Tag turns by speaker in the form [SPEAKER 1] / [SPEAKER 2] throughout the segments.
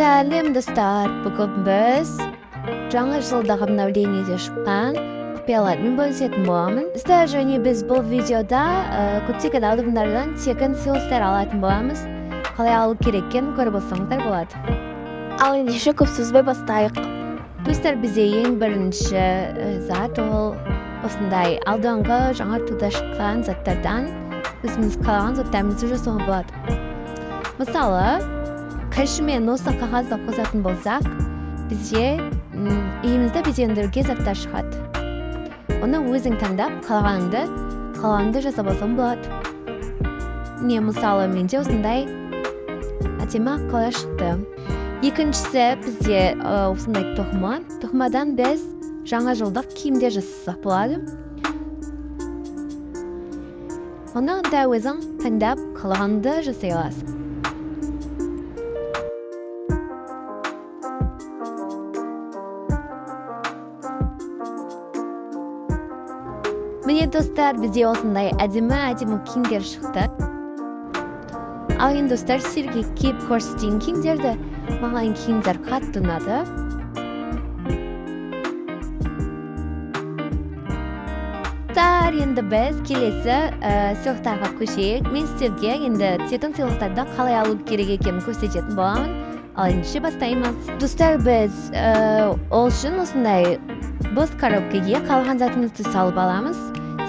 [SPEAKER 1] Сәлем достар, бүгін біз жаңа жылдағы обновлениеде шыққан құпиялармен бөлісетін боламын. Және біз бұл видеода көптеген алдымдардан тегін сыйлықтар алатын боламыз. Қалай алу керек екенін көріп алсаңыздар болады.
[SPEAKER 2] Ал ендеше көп сөзбей бастайық.
[SPEAKER 1] Достар, бізде ең бірінші зат ол осындай алдыңғы жаңартуда шыққан заттардан өзіміз қалаған заттарымызды жасауға болады. Мысалы, кәшімен осы қағазды қосатын болсақ, бізде үйімізді безендіруге заттар шығады. Оны өзің таңдап, қалағаныңды жасап алсаң болады. Мысалы, менде осындай әдемі қалай шықты. Екіншісі, бізде осындай тоқымадан біз жаңа жылдық киімдер жасасақ болады. Оны да өзің таңдап, қалағаныңды жасай аласың. Міне достар, бізде осындай әдемі киімдер шықты. Ал енді достар, сіздерге киіп көрсетейін киімдерді. Маған киімдер қатты ұнады. Енді біз келесі сыйлықтарға көшейік. Мен сіздерге енді тегін сыйлықтарды қалай алу керек екенін көрсететін боламын. Ал ендеше бастаймыз. Достар, біз ол үшін осындай бос коробкаға қалған затымызды салып аламыз.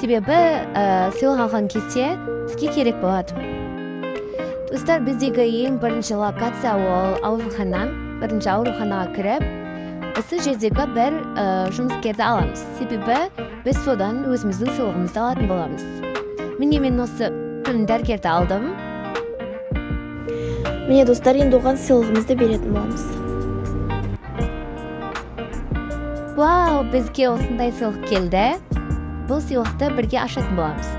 [SPEAKER 1] Себебі сыйлық алған кезде бізге керек болады. Достар, біздегі ең бірінші локация ол аурухана. Бірінші ауруханаға кіріп, осы жердегі бір жұмыскерді аламыз. Себебі біз содан өзіміздің сыйлығымызды алатын боламыз. Мен осы дәрігерді алдым.
[SPEAKER 2] Міне достар, енді оған сыйлығымызды беретін боламыз.
[SPEAKER 1] Вау, бізге осындай сыйлық келді. Бұл сыйлықты бірге ашатын боламыз.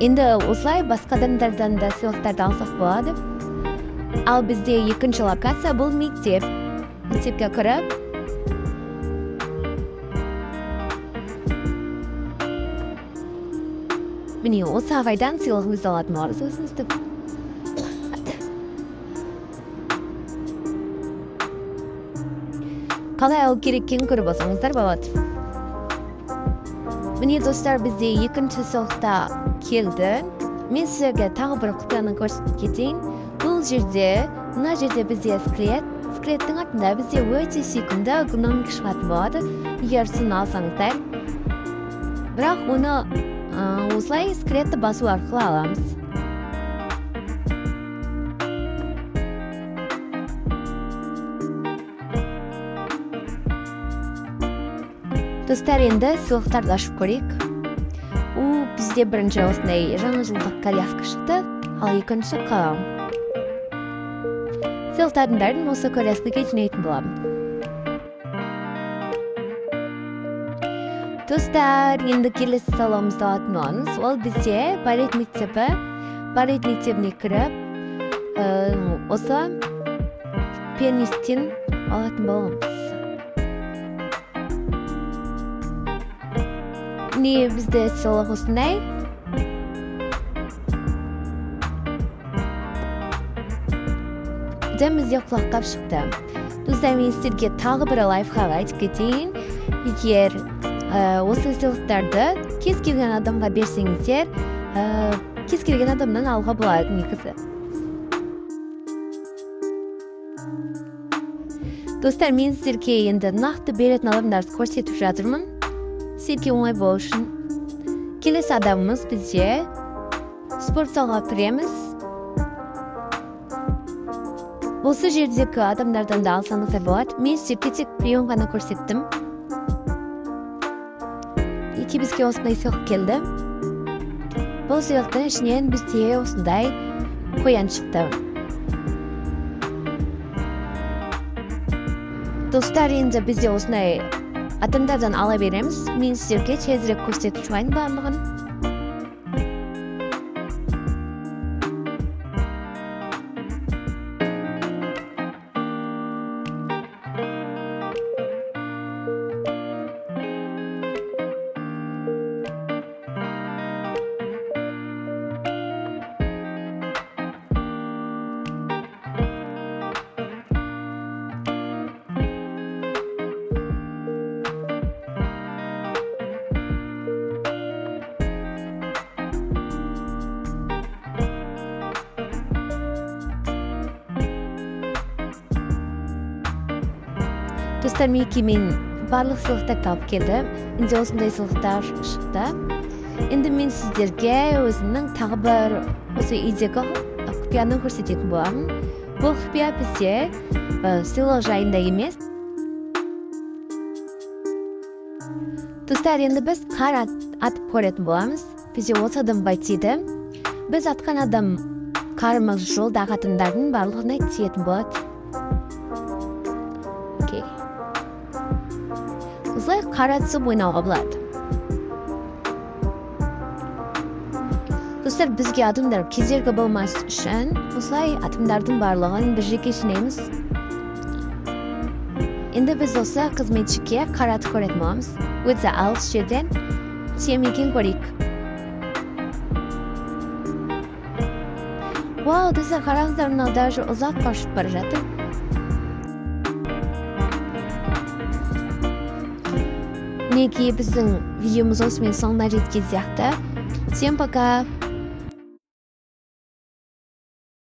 [SPEAKER 1] Енді осылай басқа адамдардан да сыйлықтарды алсақ болады. Ал бізде екінші локация бұл мектеп. Мектепке кіріп, міне осы ағайдан сыйлығымызды алатын боламыз. Өзімізді қалай алу керек екенін көріп алсаңыздар болады. Міне достар, бізде екінші сыйлықта келді. Мен сіздерге тағы бір құпияны көрсетіп кетейін. Мына жерде бізде скелеттің артында бізде өте сүйкімді гномик шығатын болады. Егер соны алсаңыздар. Бірақ оны осылай скелетті басу арқылы аламыз. Достар, енді сыйлықтарды ашып көрейік. Бізде бірінші осындай жаңа жылдық коляска шықты, ал екінші қалам. Сыйлықтардың бәрін осы коляскаға жинайтын боламын. Достар, енді келесі сыйлығымызды алатын боламыз. Ол бізде балет мектебіне кіріп, осы пианисттен алатын боламыз. Бізде сыйлық осындай. Бізде құлаққап шықты. Достар, мен сіздерге тағы бір лайфхак айтып кетейін. Егер осы сыйлықтарды кез келген адамға берсеңіздер, кез келген адамнан алуға болады негізі. Достар, мен сіздерге енді нақты беретін адамдарды көрсетіп жатырмын. Сіздерге оңай болу үшін. Келесі адамымыз бізде спорт залға кіреміз. Осы жердегі адамдардан да алсаңыздар болады. Мен сіздерге тек прием ғана көрсеттім. Бізге осындай сыйлық келді. Бұл сыйлықтың ішінен бізде осындай қоян шықты. Достар, енді бізде осындай адамдардан ала береміз. Мен сіздерге тезірек көрсетіп шығайын барлығын. Dostlar men bарлық сыйлықтар тауып келдім. Енді осындай сыйлықтар шықты. Енді мен сіздерге өзімнің тағы бір осы үйдегі құпияны көрсететін боламын. Бұл құпия бізде сыйлық жайында емес. Достар, енді біз қар атып көретін боламыз. Бізде осы адам байтиді. Біз атқан адам қарымыз жолдағы адамдардың барлығына тиетін болады. Осылай қар атысып ойнауға болады. Достар, бізге адамдар кедергі болмас үшін осылай атомдардың барлығын бір жеке жинаймыз. Енді біз осы қызметшіге қар атып көретін боламыз. Өте алыс жерден тиемеген көрейік. Вау, достар, қараңыздар, мынау даже ұзақ қашып бара жатыр. Мінекей біздің видеомыз осымен соңына жеткен сияқты. Всем пока!